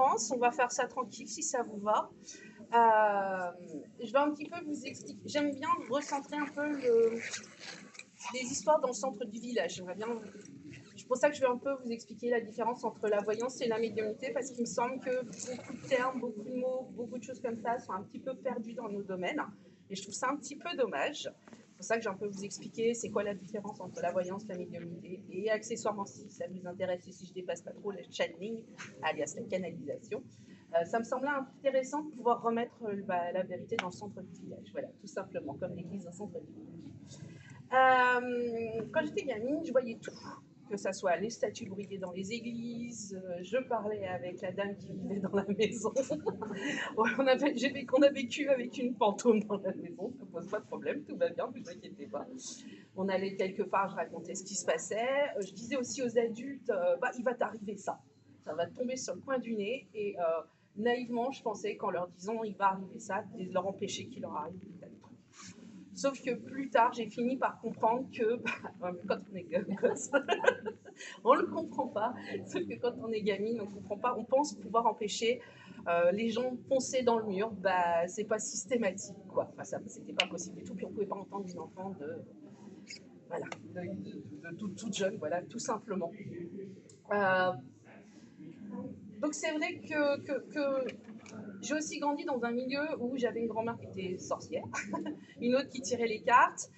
différences. On va faire ça tranquille si ça vous va. Je vais un petit peu vous expliquer. J'aime bien recentrer un peu les histoires dans le centre du village. J'aimerais bien. C'est pour ça que je vais un peu vous expliquer la différence entre la voyance et la médiumnité, parce qu'il me semble que beaucoup de termes, beaucoup de mots, beaucoup de choses comme ça sont un petit peu perdus dans nos domaines. Et je trouve ça un petit peu dommage. C'est pour ça que j'ai un peu vous expliquer c'est quoi la différence entre la voyance et la médiumnité. Et accessoirement, si ça vous intéresse et si je dépasse pas trop le channeling, alias la canalisation, ça me semblait intéressant de pouvoir remettre la vérité dans le centre du village. Voilà, tout simplement, comme l'église dans le centre du village. Quand j'étais gamine, je voyais tout. Que ça soit les statues brillées dans les églises, je parlais avec la dame qui vivait dans la maison. On a vécu avec une fantôme dans la maison, ça pose pas de problème, tout va bien, ne vous inquiétez pas. On allait quelque part, je racontais ce qui se passait. Je disais aussi aux adultes, il va t'arriver ça va te tomber sur le coin du nez. Et naïvement, je pensais qu'en leur disant il va arriver ça, de leur empêcher qu'il leur arrive des tas de trucs. Sauf que plus tard, j'ai fini par comprendre que quand on est gosse, on ne le comprend pas. Sauf que quand on est gamine, on ne comprend pas. On pense pouvoir empêcher les gens foncer dans le mur. C'est pas systématique, quoi. Enfin, ça, c'était pas possible du tout. Puis on pouvait pas entendre une enfant de toute jeune, voilà, tout simplement. Donc c'est vrai que j'ai aussi grandi dans un milieu où j'avais une grand-mère qui était sorcière, une autre qui tirait les cartes.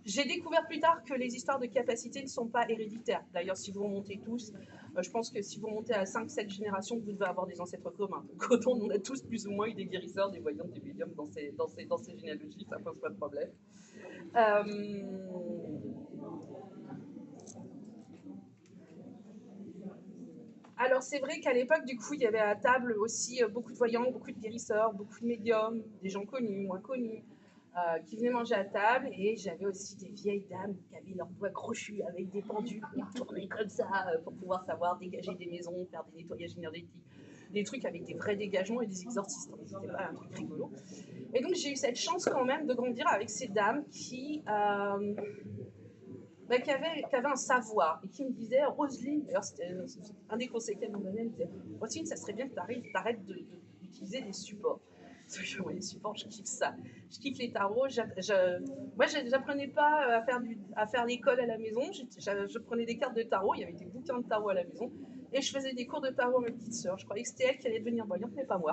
J'ai découvert plus tard que les histoires de capacité ne sont pas héréditaires. D'ailleurs, si vous remontez tous, je pense que si vous remontez à 5-7 générations, vous devez avoir des ancêtres communs. Donc on a tous plus ou moins eu des guérisseurs, des voyants, des médiums dans ces généalogies, ça pose pas de problème. Alors c'est vrai qu'à l'époque, du coup, il y avait à table aussi beaucoup de voyants, beaucoup de guérisseurs, beaucoup de médiums, des gens connus, moins connus, qui venaient manger à table. Et j'avais aussi des vieilles dames qui avaient leurs doigts crochus avec des pendules qui tournaient comme ça pour pouvoir savoir dégager des maisons, faire des nettoyages énergétiques, des trucs avec des vrais dégagements et des exorcistes. C'était pas un truc rigolo. Et donc j'ai eu cette chance quand même de grandir avec ces dames qui avait un savoir et qui me disait, Roselyne, d'ailleurs c'était un des conseils qu'elle me donnait, elle me disait, Roselyne, ça serait bien que tu arrêtes d'utiliser des supports. Moi, les supports, je kiffe ça. Je kiffe les tarots. Moi, j'apprenais pas à faire l'école à la maison. Je prenais des cartes de tarot. Il y avait des bouquins de tarot à la maison. Et je faisais des cours de tarot à ma petite sœur. Je croyais que c'était elle qui allait devenir voyante, mais pas moi.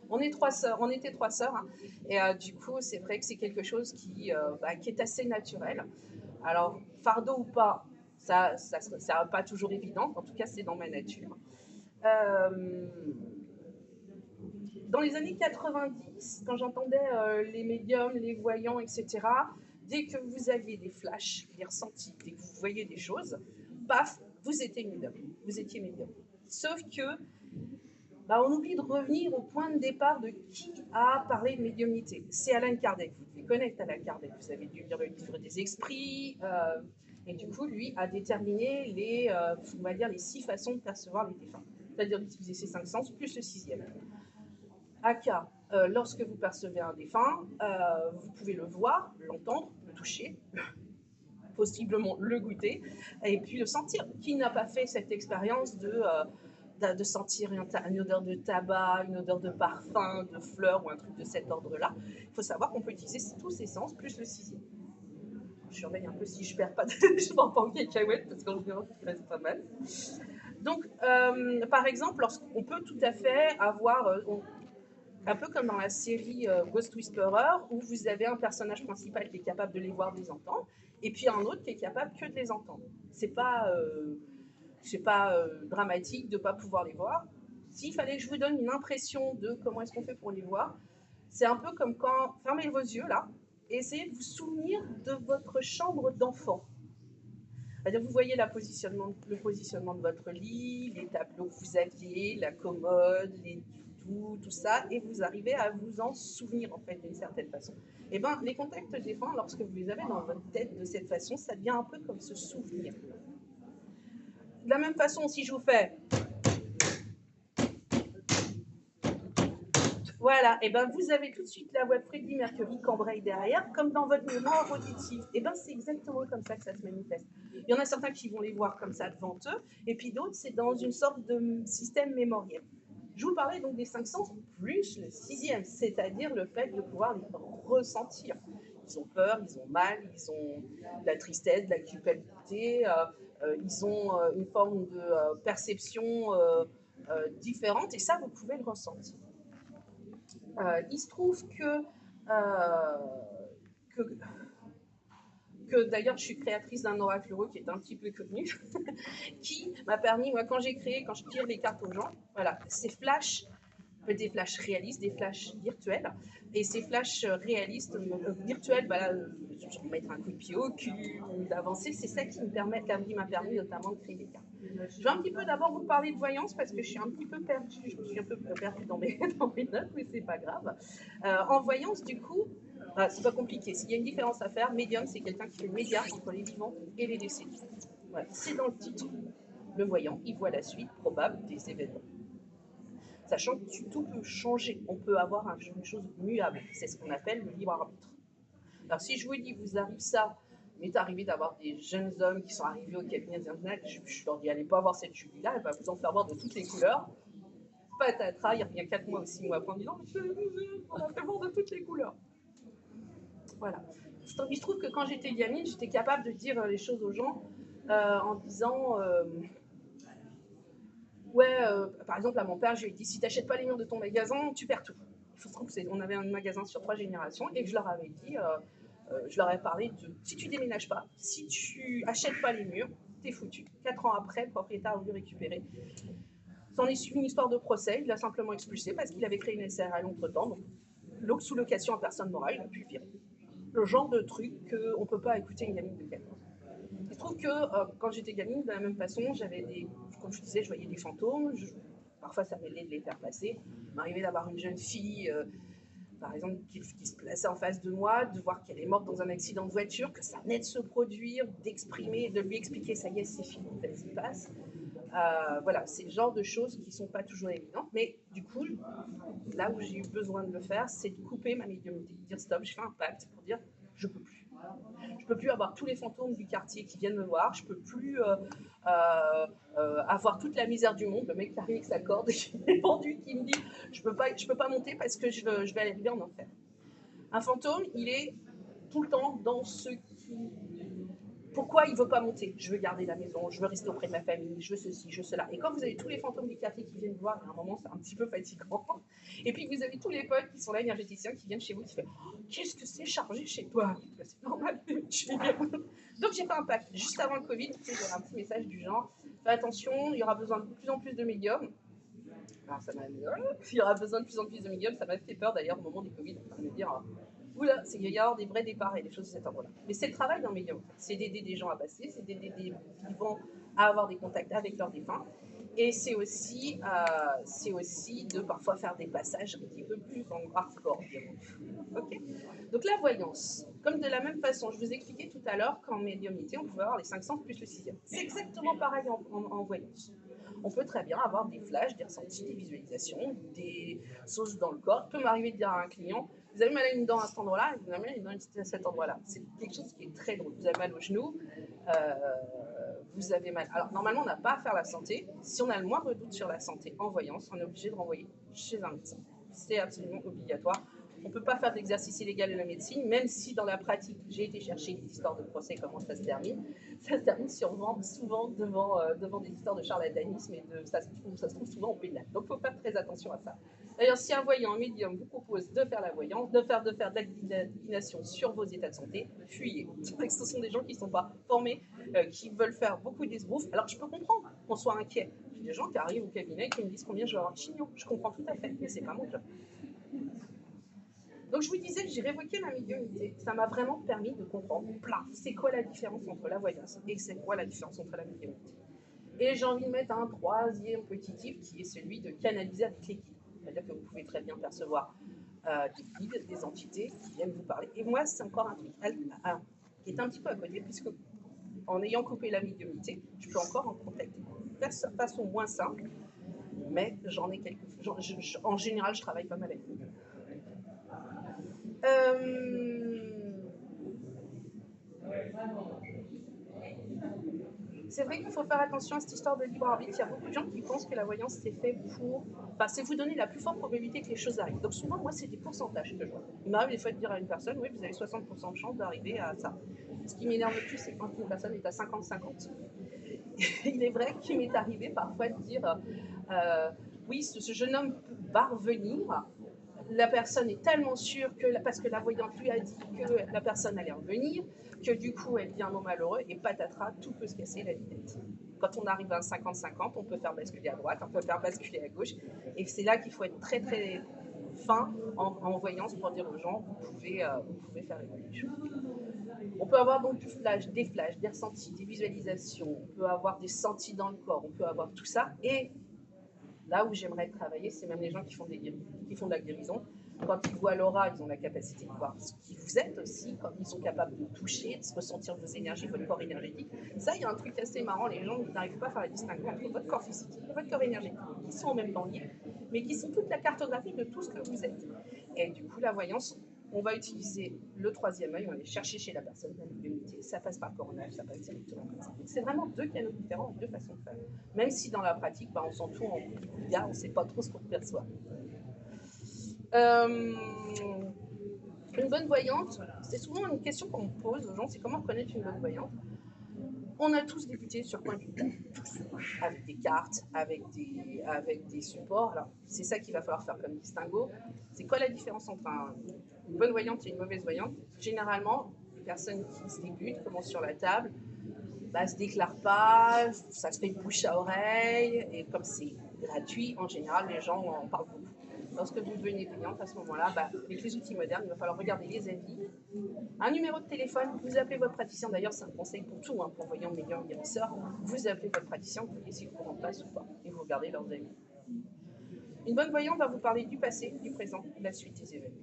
On était trois sœurs. Hein. Et du coup, c'est vrai que c'est quelque chose qui est assez naturel. Alors, fardeau ou pas, ça n'est pas toujours évident. En tout cas, c'est dans ma nature. Dans les années 90, quand j'entendais les médiums, les voyants, etc., dès que vous aviez des flashs, des ressentis, dès que vous voyez des choses, paf, vous étiez médium. Sauf que on oublie de revenir au point de départ de qui a parlé de médiumnité. C'est Alan Kardec. Vous devez connaître Alan Kardec. Vous avez dû lire le livre des esprits. Et du coup, lui a déterminé les 6 façons de percevoir les défunts. C'est-à-dire d'utiliser ses 5 sens plus le 6e. Aka, lorsque vous percevez un défunt, vous pouvez le voir, l'entendre, le toucher, possiblement le goûter, et puis le sentir. Qui n'a pas fait cette expérience de sentir une odeur de tabac, une odeur de parfum, de fleurs ou un truc de cet ordre-là? Il faut savoir qu'on peut utiliser tous ces sens plus le 6e. Je surveille un peu si je perds pas, je ne prends pas en cacahuète parce qu'en général, il reste pas mal. Donc, par exemple, lorsqu'on peut tout à fait avoir... un peu comme dans la série Ghost Whisperer, où vous avez un personnage principal qui est capable de les voir, de les entendre, et puis un autre qui est capable que de les entendre. C'est pas dramatique de ne pas pouvoir les voir. S'il fallait que je vous donne une impression de comment est-ce qu'on fait pour les voir, c'est un peu comme quand, fermez vos yeux là, et essayez de vous souvenir de votre chambre d'enfant. C'est-à-dire vous voyez le positionnement de votre lit, les tableaux que vous aviez, la commode, tout ça, et vous arrivez à vous en souvenir en fait d'une certaine façon. Et les contacts défunts, lorsque vous les avez dans votre tête de cette façon, ça devient un peu comme se souvenir. De la même façon, si je vous fais Voilà, et ben vous avez tout de suite la voix de Freddie Mercury qui embraye derrière, comme dans votre mémoire auditive. Et ben c'est exactement comme ça que ça se manifeste. Il y en a certains qui vont les voir comme ça devant eux, et puis d'autres, c'est dans une sorte de système mémoriel. Je vous parlais donc des 5 sens, plus le sixième, c'est-à-dire le fait de pouvoir les ressentir. Ils ont peur, ils ont mal, ils ont de la tristesse, de la culpabilité, ils ont une forme de perception différente, et ça, vous pouvez le ressentir. Il se trouve que, que d'ailleurs, je suis créatrice d'un oracle heureux qui est un petit peu connu, qui m'a permis, moi, quand j'ai créé, quand je tire les cartes aux gens, voilà, ces flashs, des flashs réalistes, des flashs virtuels, et ces flashs réalistes, virtuels, bah là, je vais mettre un coup de pied au cul, d'avancer, c'est ça qui m'a permis notamment de créer des cartes. Je vais un petit peu d'abord vous parler de voyance parce que je suis un petit peu perdue, je me suis un peu perdue dans mes, dans mes notes, mais c'est pas grave. En voyance, du coup, c'est pas compliqué. S'il y a une différence à faire, médium, c'est quelqu'un qui fait le média entre les vivants et les décédés. Voilà, c'est dans le titre. Le voyant, il voit la suite probable des événements. Sachant que tout peut changer, on peut avoir une chose muable. C'est ce qu'on appelle le libre arbitre. Alors si je vous dis, vous arrive ça, il m'est arrivé d'avoir des jeunes hommes qui sont arrivés au cabinet d'internet, je leur dis, allez pas voir cette Julie-là, elle va vous en faire voir de toutes les couleurs. Patatras, il revient 4 mois ou 6 mois après en disant, on a fait voir de toutes les couleurs. Voilà. Il se trouve que quand j'étais gamine, j'étais capable de dire les choses aux gens en disant ouais, par exemple, à mon père, je lui ai dit si tu n'achètes pas les murs de ton magasin, tu perds tout. Il faut se trouver qu'on avait un magasin sur 3 générations et que je leur avais dit, je leur ai parlé de si tu déménages pas, si tu achètes pas les murs, t'es foutu. 4 ans après, le propriétaire a voulu récupérer. C'en est suivi une histoire de procès, il l'a simplement expulsé parce qu'il avait créé une SARL entre-temps, donc sous location à personne morale, il a pu le virer. Le genre de truc qu'on ne peut pas écouter une gamine de 4 ans. Il se trouve que quand j'étais gamine, de la même façon, j'avais des, comme je disais, je voyais des fantômes. Parfois, ça m'aidait de les faire passer. Il m'arrivait d'avoir une jeune fille, par exemple, qui se plaçait en face de moi, de voir qu'elle est morte dans un accident de voiture, que ça venait de se produire, d'exprimer, de lui expliquer, ça y est, c'est fini, vas-y, passe. Voilà, c'est le genre de choses qui ne sont pas toujours évidentes. Mais du coup, là où j'ai eu besoin de le faire, c'est de couper ma médiumnité, de dire stop, je fais un pacte pour dire je peux plus. Je peux plus avoir tous les fantômes du quartier qui viennent me voir. Je peux plus avoir toute la misère du monde. Le mec qui arrive avec sa corde et qui est pendu, qui me dit je peux pas monter parce que je vais arriver en enfer. Un fantôme, il est tout le temps dans ce qui. Pourquoi il ne veut pas monter? Je veux garder la maison, je veux rester auprès de ma famille, je veux ceci, je veux cela. Et quand vous avez tous les fantômes du quartier qui viennent vous voir, à un moment, c'est un petit peu fatigant. Et puis vous avez tous les potes qui sont là, énergéticiens, qui viennent chez vous, qui font oh, qu'est-ce que c'est chargé chez toi? C'est normal, je vais bien. Donc j'ai fait un pacte. Juste avant le Covid, j'ai un petit message du genre fais attention, il y aura besoin de plus en plus de médiums. Alors, il y aura besoin de plus en plus de médiums, ça m'a fait peur d'ailleurs au moment du Covid, de me dire oula, c'est qu'il y a des vrais départs et des choses de cet ordre-là. Mais c'est le travail d'un médium. C'est d'aider des gens à passer, c'est d'aider des vivants à avoir des contacts avec leurs défunts. Et c'est aussi de parfois faire des passages un petit peu plus en hardcore. Okay. Donc la voyance, comme de la même façon, je vous expliquais tout à l'heure qu'en médiumnité, on pouvait avoir les 5 sens plus le 6e. C'est exactement pareil en voyance. On peut très bien avoir des flashs, des ressentis, des visualisations, des choses dans le corps. Il peut m'arriver de dire à un client vous avez mal à une dent à cet endroit-là, vous avez mal à une dent à cet endroit-là. C'est quelque chose qui est très drôle. Vous avez mal au genou, vous avez mal. Alors, normalement, on n'a pas à faire la santé. Si on a le moindre doute sur la santé en voyance, on est obligé de renvoyer chez un médecin. C'est absolument obligatoire. On ne peut pas faire d'exercice illégal de la médecine, même si dans la pratique, j'ai été chercher des histoires de procès, comment ça se termine. Ça se termine souvent devant des histoires de charlatanisme et ça se trouve souvent au pénal. Donc, il faut faire très attention à ça. D'ailleurs, si un voyant, un médium vous propose de faire la voyance, de faire de la divination sur vos états de santé, fuyez. Ce sont des gens qui ne sont pas formés, qui veulent faire beaucoup d'esbroufs. Alors, je peux comprendre qu'on soit inquiet. J'ai des gens qui arrivent au cabinet et qui me disent combien je vais avoir de chignon. Je comprends tout à fait, mais c'est pas mon job. Donc je vous disais que j'ai révoqué ma médiumnité. Ça m'a vraiment permis de comprendre, c'est quoi la différence entre la voyance et c'est quoi la différence entre la médiumnité. Et j'ai envie de mettre un troisième petit type qui est celui de canaliser avec les guides. C'est-à-dire que vous pouvez très bien percevoir des guides, des entités qui viennent vous parler. Et moi, c'est encore un truc qui est un petit peu à côté, puisque en ayant coupé la médiumnité, je peux encore en contacter de façon moins simple, mais j'en ai quelques. En général, je travaille pas mal avec eux. C'est vrai qu'il faut faire attention à cette histoire de libre arbitre. Il y a beaucoup de gens qui pensent que la voyance c'est fait pour. Enfin, c'est vous donner la plus forte probabilité que les choses arrivent. Donc souvent, moi, c'est des pourcentages que je vois. Il m'arrive des fois de dire à une personne, oui, vous avez 60% de chance d'arriver à ça. Ce qui m'énerve le plus, c'est quand une personne est à 50-50. Il est vrai qu'il m'est arrivé parfois de dire, oui, ce jeune homme va revenir. La personne est tellement sûre que, parce que la voyante lui a dit que la personne allait revenir, que du coup elle vit un mot malheureux et patatras, tout peut se casser la vitesse. Quand on arrive à un 50-50, on peut faire basculer à droite, on peut faire basculer à gauche, et c'est là qu'il faut être très très fin en voyance pour dire aux gens, vous pouvez faire évoluer les choses. On peut avoir donc des flashs, des ressentis, des visualisations, on peut avoir des sentis dans le corps, on peut avoir tout ça, et là où j'aimerais travailler, c'est même les gens qui font de la guérison. Quand ils voient l'aura, ils ont la capacité de voir ce qui vous êtes aussi, quand ils sont capables de toucher, de se ressentir vos énergies, votre corps énergétique. Ça, il y a un truc assez marrant, les gens n'arrivent pas à faire la distinction entre votre corps physique et votre corps énergétique, qui sont en même temps liés, mais qui sont toute la cartographie de tout ce que vous êtes. Et du coup, la voyance, on va utiliser le troisième œil, on va aller chercher chez la personne la médiumnité. Ça passe par coronage, ça passe directement comme ça. Donc c'est vraiment deux canaux différents, deux façons de faire. Même si dans la pratique, on s'entoure en gars, on ne sait pas trop ce qu'on perçoit. Une bonne voyante, c'est souvent une question qu'on me pose aux gens, c'est comment reconnaître une bonne voyante. On a tous débuté sur coin du table, tous, avec des cartes, avec des supports. Alors, c'est ça qu'il va falloir faire comme distinguo. C'est quoi la différence entre une bonne voyante et une mauvaise voyante? Généralement, les personnes qui se débutent, commencent sur la table, ne se déclarent pas, ça se fait bouche à oreille, et comme c'est gratuit, en général, les gens en parlent beaucoup. Lorsque vous devenez payante, à ce moment-là, avec les outils modernes, il va falloir regarder les avis, un numéro de téléphone, vous appelez votre praticien. D'ailleurs, c'est un conseil pour tout, pour voyant, médium, guérisseur. Vous appelez votre praticien, vous voyez si le courant passe ou pas, et vous regardez leurs avis. Une bonne voyante va vous parler du passé, du présent, de la suite des événements.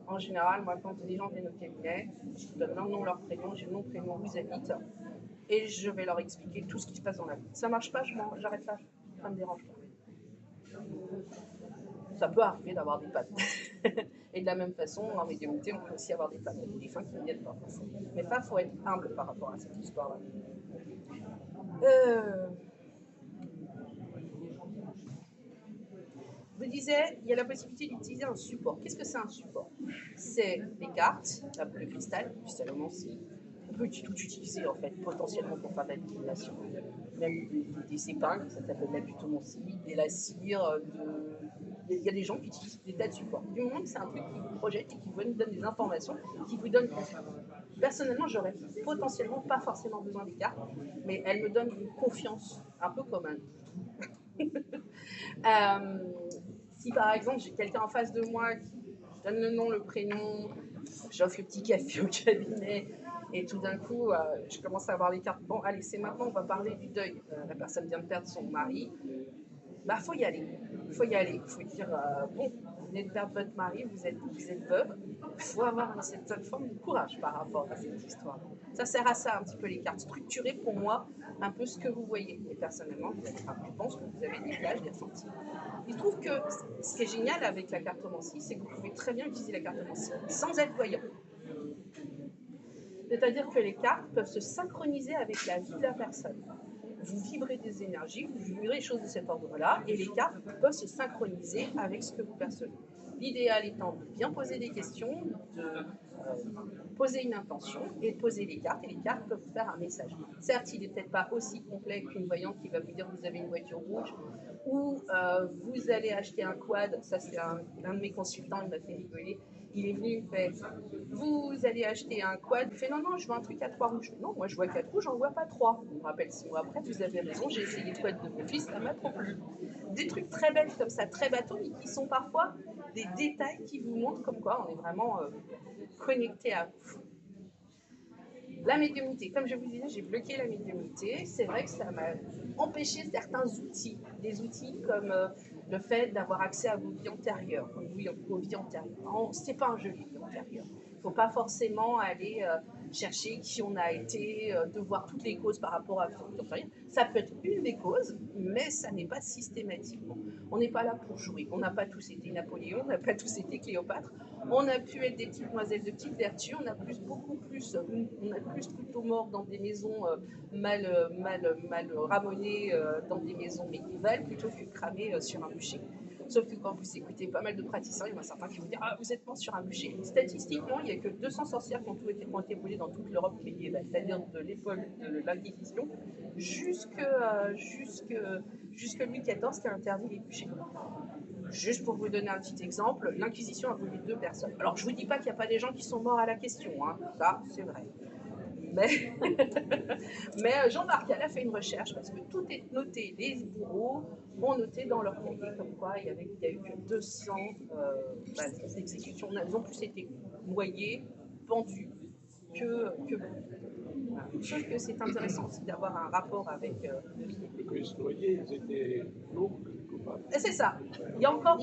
En général, moi, quand les gens viennent au cabinet, je donne leur nom, leur prénom, j'ai le nom, prénom, où ils habitent, et je vais leur expliquer tout ce qui se passe dans la vie. Ça marche pas, j'arrête là, ça me dérange pas. Ça peut arriver d'avoir des pannes. Et de la même façon, en médiumnité, on peut aussi avoir des pannes. Il y a des défunts qui ne viennent pas. Mais ça, il faut être humble par rapport à cette histoire-là. Je vous disais, il y a la possibilité d'utiliser un support. Qu'est-ce que c'est un support? C'est les cartes, le cristal aussi. On peut tout utiliser, en fait, potentiellement pour faire de la divination. Même des épingles, ça s'appelle la butomancie, des lacires, il y a des gens qui utilisent des tas de supports. Du moment que c'est un truc qui vous projette et qui vous donne des informations, qui vous donne confiance. Personnellement, j'aurais potentiellement pas forcément besoin des cartes, mais elles me donnent une confiance, un peu comme un... Si par exemple j'ai quelqu'un en face de moi qui donne le nom, le prénom, j'offre le petit café au cabinet, et tout d'un coup, je commence à avoir les cartes. Bon, allez, c'est maintenant, on va parler du deuil. La personne vient de perdre son mari. Faut y aller. Il faut dire, bon, vous venez de perdre votre mari, vous êtes veuve. Il faut avoir une certaine forme de courage par rapport à cette histoire. Ça sert à ça un petit peu les cartes. Structurer pour moi un peu ce que vous voyez. Et personnellement, je pense que vous avez des flashs, des ressentis. Il se trouve que ce qui est génial avec la cartomancie, c'est que vous pouvez très bien utiliser la cartomancie sans être voyant. C'est-à-dire que les cartes peuvent se synchroniser avec la vie de la personne. Vous vibrez des énergies, vous vibrez des choses de cet ordre-là, et les cartes peuvent se synchroniser avec ce que vous percevez. L'idéal étant de bien poser des questions, de poser une intention et de poser les cartes, et les cartes peuvent vous faire un message. Certes, il n'est peut-être pas aussi complet qu'une voyante qui va vous dire vous avez une voiture rouge, ou vous allez acheter un quad. Ça, c'est un de mes consultants, il m'a fait rigoler. Il est venu, il fait vous allez acheter un quad. Il fait non, je veux un truc à 3 roues. Non, moi je vois 4 roues, j'en vois pas 3. On me rappelle 6 mois après, vous avez raison, j'ai essayé le quad de mon fils, ça m'a trop plu. Des trucs très bêtes comme ça, très bateaux, mais qui sont parfois des détails qui vous montrent comme quoi on est vraiment connecté à vous. La médiumnité, comme je vous disais, j'ai bloqué la médiumnité. C'est vrai que ça m'a empêché certains outils, des outils comme le fait d'avoir accès à vos vies antérieures, vos vies antérieures. C'est pas un jeu de vie antérieure. Il ne faut pas forcément aller chercher qui on a été, de voir toutes les causes par rapport à vos vies antérieures. Ça peut être une des causes, mais ça n'est pas systématiquement. On n'est pas là pour jouer. On n'a pas tous été Napoléon, on n'a pas tous été Cléopâtre. On a pu être des petites demoiselles de petites vertus, on a plus plutôt mort dans des maisons mal ramonnées, dans des maisons médiévales, plutôt que cramées sur un bûcher. Sauf que quand vous écoutez pas mal de praticiens, il y en a certains qui vont dire ah, vous êtes mort sur un bûcher. Statistiquement, il n'y a que 200 sorcières qui ont été brûlées dans toute l'Europe médiévale, c'est-à-dire de l'époque de l'Inquisition jusque Louis XIV qui a interdit les bûchers. Juste pour vous donner un petit exemple, l'Inquisition a brûlé 2 personnes. Alors je ne vous dis pas qu'il n'y a pas des gens qui sont morts à la question, hein. Ça c'est vrai. Mais Jean Marcal a fait une recherche parce que tout est noté. Les bourreaux ont noté dans leur cahier comme quoi il y a eu que 200 exécutions. Ils ont plus été noyés, pendus que voilà. Sauf que c'est intéressant aussi d'avoir un rapport avec. Quand ils se noyaient, ils étaient lourds que les coupables. C'est ça. Il y a encore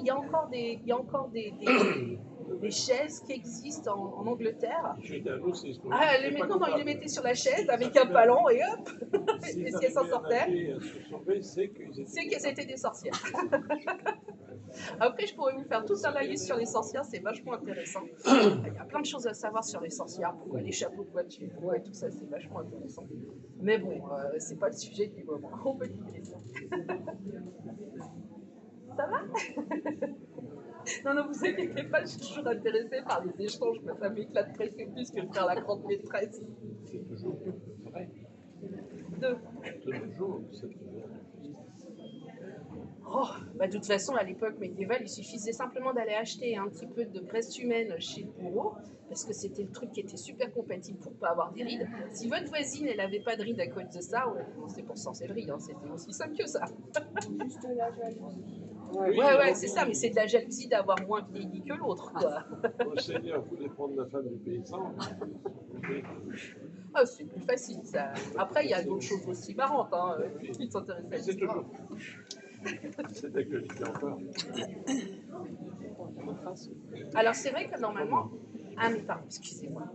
des chaises qui existent en Angleterre. Maintenant, ils les mettaient sur la chaise avec un ballon et hop, et si elles s'en sortaient, c'est qu'elles étaient des sorcières. Après, je pourrais vous faire toute un liste sur les sorcières, c'est vachement intéressant. Il y a plein de choses à savoir sur les sorcières, pourquoi les chapeaux de voiture et tout ça, c'est vachement intéressant. Mais bon, c'est pas le sujet du moment, on peut quitter ça. Ça va? Non, vous inquiétez pas, je suis toujours intéressée par les échanges, mais ça m'éclate presque plus que de faire la grande maîtresse. C'est toujours vrai. Toujours, c'est toujours. De toute façon, à l'époque médiévale, il suffisait simplement d'aller acheter un petit peu de graisse humaine chez le bourreau, parce que c'était le truc qui était super compatible pour ne pas avoir des rides. Si votre voisine, elle n'avait pas de rides à cause de ça, c'est pour sorcellerie, hein, c'était aussi simple que ça. Juste la jalousie. Ouais, c'est ça, mais c'est de la jalousie d'avoir moins vieilli que l'autre, quoi. Le Seigneur voulait prendre la femme du paysan. Ah, c'est plus facile, ça. Après, il y a d'autres choses aussi marrantes, hein, qui s'intéressent à c'est toujours. C'est d'actualité encore. Alors, c'est vrai que normalement. Ah, mais pardon, excusez-moi.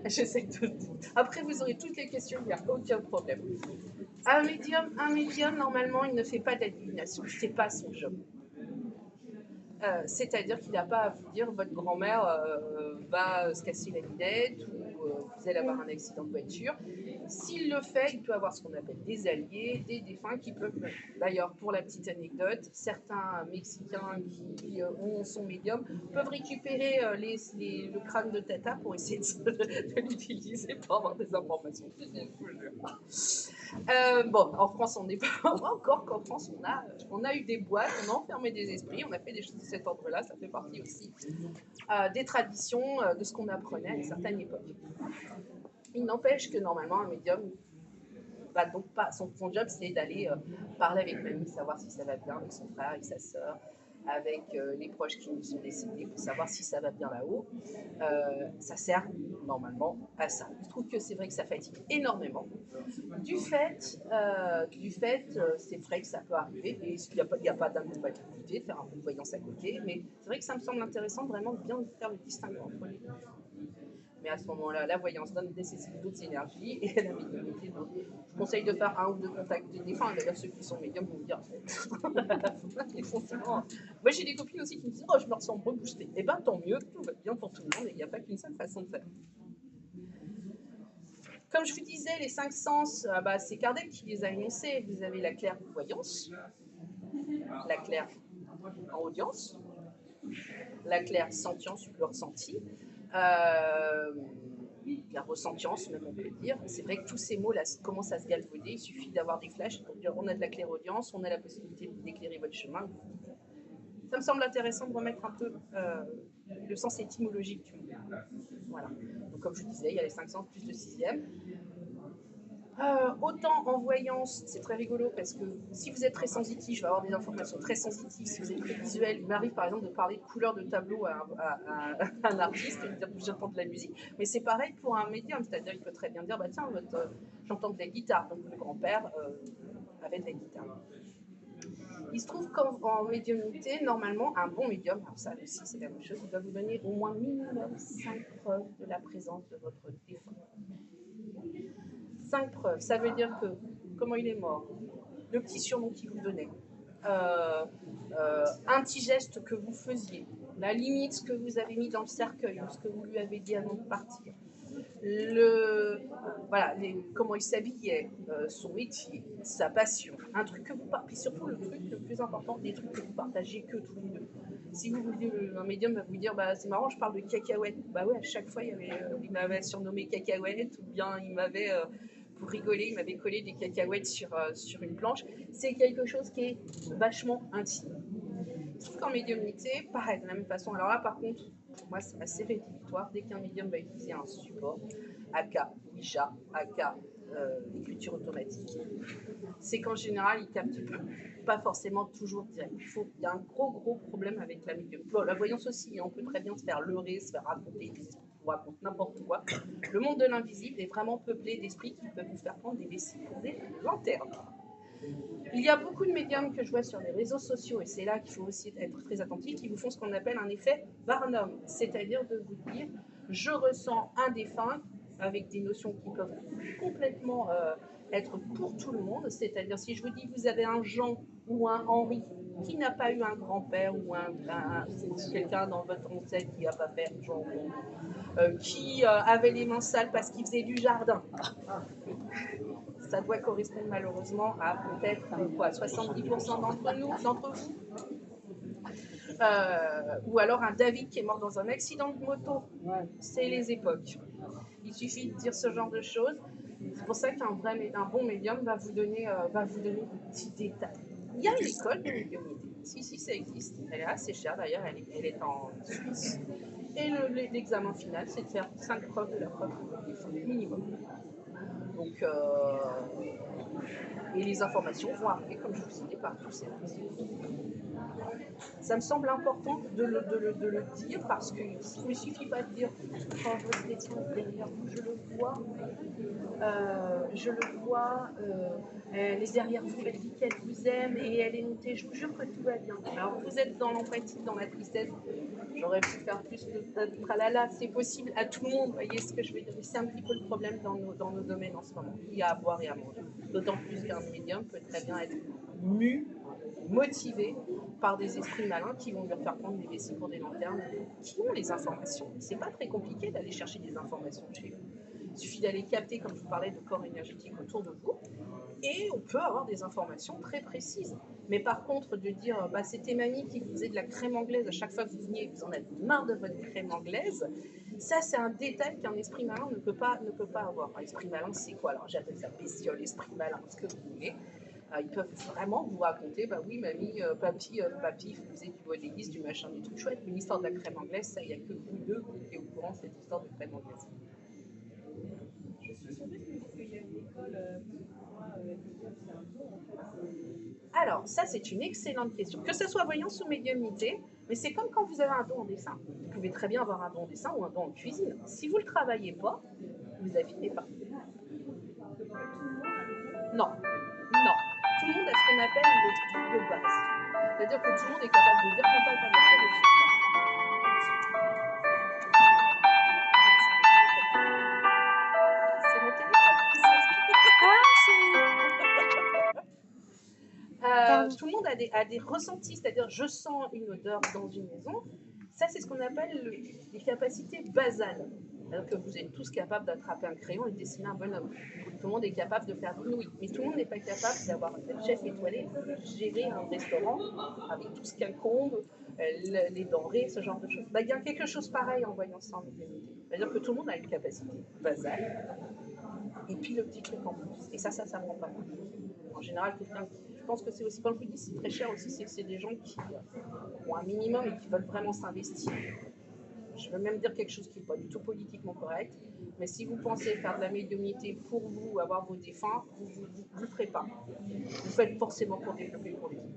J'essaie de. Après, vous aurez toutes les questions, il n'y a aucun problème. Un médium, normalement, il ne fait pas d'adivination. Ce n'est pas son job. C'est-à-dire qu'il n'a pas à vous dire votre grand-mère va se casser la lunette ou vous allez avoir un accident de voiture. S'il le fait, il peut avoir ce qu'on appelle des alliés, des défunts qui peuvent. D'ailleurs, pour la petite anecdote, certains Mexicains qui ont son médium peuvent récupérer le crâne de Tata pour essayer de l'utiliser pour avoir des informations. En France, on n'est pas encore qu'en France, on a eu des boîtes, on a enfermé des esprits, on a fait des choses de cet ordre-là, ça fait partie aussi des traditions, de ce qu'on apprenait à une certaine époque. Il n'empêche que normalement, un médium, donc pas, son job, c'est d'aller parler avec mamie, savoir si ça va bien, avec son frère, avec sa sœur, avec les proches qui nous sont décédés pour savoir si ça va bien là-haut. Ça sert normalement à ça. Je trouve que c'est vrai que ça fatigue énormément. Du fait, c'est vrai que ça peut arriver, et il n'y a pas d'incompatibilité de faire un peu de voyance à côté, mais c'est vrai que ça me semble intéressant vraiment de bien faire le distinguo entre les deux. Mais à ce moment-là, la voyance nécessite d'autres énergies et la médiumnité d'autres. Je conseille de faire 1 ou 2 contacts de défunts. D'ailleurs, ceux qui sont médiums vont me dire moi, j'ai des copines aussi qui me disent oh, je me ressens reboostée. Eh bien, tant mieux, tout va bien pour tout le monde et il n'y a pas qu'une seule façon de faire. Comme je vous disais, les 5 sens, c'est Kardec qui les a énoncés. Vous avez la clairvoyance, la claire en audience, la claire sentience ou le ressenti. La ressentience, même on peut dire. C'est vrai que tous ces mots-là commencent à se galvauder. Il suffit d'avoir des flashs pour dire on a de la clairaudience, on a la possibilité d'éclairer votre chemin. Ça me semble intéressant de remettre un peu le sens étymologique du mot. Voilà. Donc, comme je vous disais, il y a les 5 sens plus le 6e. Autant en voyance, c'est très rigolo parce que si vous êtes très sensitif, je vais avoir des informations très sensitives. Si vous êtes très visuel, il m'arrive par exemple de parler de couleur de tableau à un artiste et de dire que j'entends de la musique. Mais c'est pareil pour un médium, c'est-à-dire il peut très bien dire tiens, j'entends de la guitare. Donc le grand-père avait de la guitare. Il se trouve qu'en médiumnité, normalement, un bon médium, alors ça aussi c'est la même chose, il doit vous donner au moins minimum 5 preuves de la présence de votre défunt. 5 preuves, ça veut dire que comment il est mort, le petit surnom qu'il vous donnait, un petit geste que vous faisiez, la limite, ce que vous avez mis dans le cercueil, ou ce que vous lui avez dit avant de partir, voilà, comment il s'habillait, son métier, sa passion, un truc que vous partagez, surtout le truc le plus important, des trucs que vous partagez que tous les deux. Si vous voulez, un médium va vous dire, bah, c'est marrant, je parle de cacahuètes. Bah ouais, à chaque fois, il m'avait surnommé cacahuète, ou bien il m'avait, pour rigoler, il m'avait collé des cacahuètes sur une planche. C'est quelque chose qui est vachement intime. Sauf qu'en médiumnité, pareil, de la même façon. Alors là, par contre, pour moi, c'est assez rédhibitoire. Dès qu'un médium va utiliser un support, AK, Ouija, AK, écriture automatique, c'est qu'en général, il capte pas forcément toujours direct. Il y a un gros problème avec la médium. Bon, la voyance aussi, on peut très bien se faire leurrer, se faire raconter des esprits qui vous racontent n'importe quoi. Le monde de l'invisible est vraiment peuplé d'esprits qui peuvent vous faire prendre des vessies pour des lanternes. Il y a beaucoup de médiums que je vois sur les réseaux sociaux, et c'est là qu'il faut aussi être très attentif, qui vous font ce qu'on appelle un effet Barnum, c'est-à-dire de vous dire « je ressens un défunt » avec des notions qui peuvent complètement être pour tout le monde, c'est-à-dire si je vous dis vous avez un Jean ou un Henri qui n'a pas eu un grand-père ou quelqu'un dans votre ancêtre qui n'a pas fait Jean ou Henri, qui avait les mains sales parce qu'il faisait du jardin. Ça doit correspondre malheureusement à peut-être 70% d'entre vous. Ou alors un David qui est mort dans un accident de moto. C'est les époques. Il suffit de dire ce genre de choses. C'est pour ça qu'un bon médium va vous donner des petits détails. Il y a une école de médiumnité. Si, ça existe. Elle est assez chère d'ailleurs, elle est en Suisse. Et l'examen final, c'est de faire 5 preuves de la preuve minimum. Donc, et les informations vont arriver, comme je vous ai dit, par tous ces réseaux. Ça me semble important de le dire parce qu'il ne suffit pas de dire quand votre défunt est derrière vous, je le vois, elle est derrière vous, elle dit qu'elle vous aime et elle est montée, je vous jure que tout va bien. Alors vous êtes dans l'empathie, dans la tristesse, j'aurais pu faire plus de tralala, c'est possible à tout le monde, vous voyez ce que je veux dire, c'est un petit peu le problème dans nos domaines en ce moment, il y a à boire et à manger. D'autant plus qu'un médium peut très bien être motivé par des esprits malins qui vont lui faire prendre des vessies pour des lanternes, qui ont les informations. C'est pas très compliqué d'aller chercher des informations chez vous. Il suffit d'aller capter, comme je vous parlais, de corps énergétiques autour de vous, et on peut avoir des informations très précises. Mais par contre, de dire, bah, c'était mamie qui vous faisait de la crème anglaise à chaque fois que vous veniez, vous en avez marre de votre crème anglaise, ça c'est un détail qu'un esprit malin ne peut pas avoir. Un esprit malin, c'est quoi? Alors j'appelle ça bestiole, esprit malin, ce que vous voulez. Ils peuvent vraiment vous raconter, bah oui, mamie, papy faisait du modélisme, du machin, du truc chouette, mais l'histoire de la crème anglaise, ça, il n'y a que vous deux qui étiez au courant de cette histoire de crème anglaise. Je suis surprise qu'il y ait une école pour moi, c'est un don en fait. Alors, ça, c'est une excellente question. Que ce soit voyance ou médiumnité, mais c'est comme quand vous avez un don en dessin. Vous pouvez très bien avoir un don en dessin ou un don en cuisine. Si vous ne le travaillez pas, vous n'affinez pas. Non. Tout le monde a ce qu'on appelle le truc de base. C'est-à-dire que tout le monde est capable de dire qu'on peut pas faire le film. C'est mon téléphone qui s'inspire. Tout le monde a des ressentis, c'est-à-dire je sens une odeur dans une maison. Ça, c'est ce qu'on appelle les capacités basales. Alors que vous êtes tous capables d'attraper un crayon et de dessiner un bonhomme. Tout le monde est capable de faire une ouïe. Mais tout le monde n'est pas capable d'avoir un chef étoilé, de gérer un restaurant avec tout ce qu'incombe, les denrées, ce genre de choses. Bah, il y a quelque chose pareil en voyant ça en médiumnité. C'est-à-dire que tout le monde a une capacité basale et puis le petit truc en plus. Et ça prend pas. En général, je pense que c'est aussi, quand je vous dis c'est très cher aussi, c'est des gens qui ont un minimum et qui veulent vraiment s'investir. Je veux même dire quelque chose qui n'est pas du tout politiquement correct, mais si vous pensez faire de la médiumnité pour vous, avoir vos défunts, vous ne le ferez pas. Vous faites forcément pour développer pour l'équipe.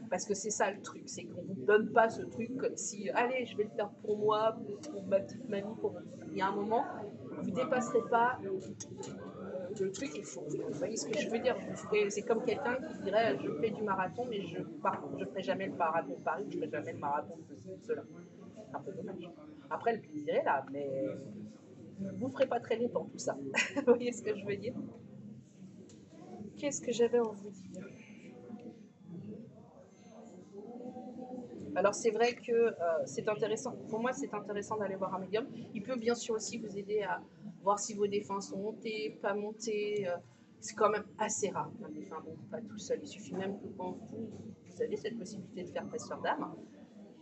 Parce que c'est ça le truc, c'est qu'on ne vous donne pas ce truc comme si, allez, je vais le faire pour moi, pour ma petite mamie, Il y a un moment, vous ne dépasserez pas le truc, il faut. Vous voyez ce que je veux dire? C'est comme quelqu'un qui dirait, je fais du marathon, mais je ne ferai jamais le marathon de Paris, je ne ferai jamais le marathon de ceci, de cela. C'est un peu dommage. Après, le plaisir est là, mais vous ne ferez pas très longtemps tout ça. Vous voyez ce que je veux dire? Qu'est-ce que j'avais envie de vous dire? Alors c'est vrai que c'est intéressant, pour moi c'est intéressant d'aller voir un médium. Il peut bien sûr aussi vous aider à voir si vos défunts sont montés, pas montés. C'est quand même assez rare qu'un défunt ne monte pas tout seul. Il suffit même que quand vous avez cette possibilité de faire passeur d'âme.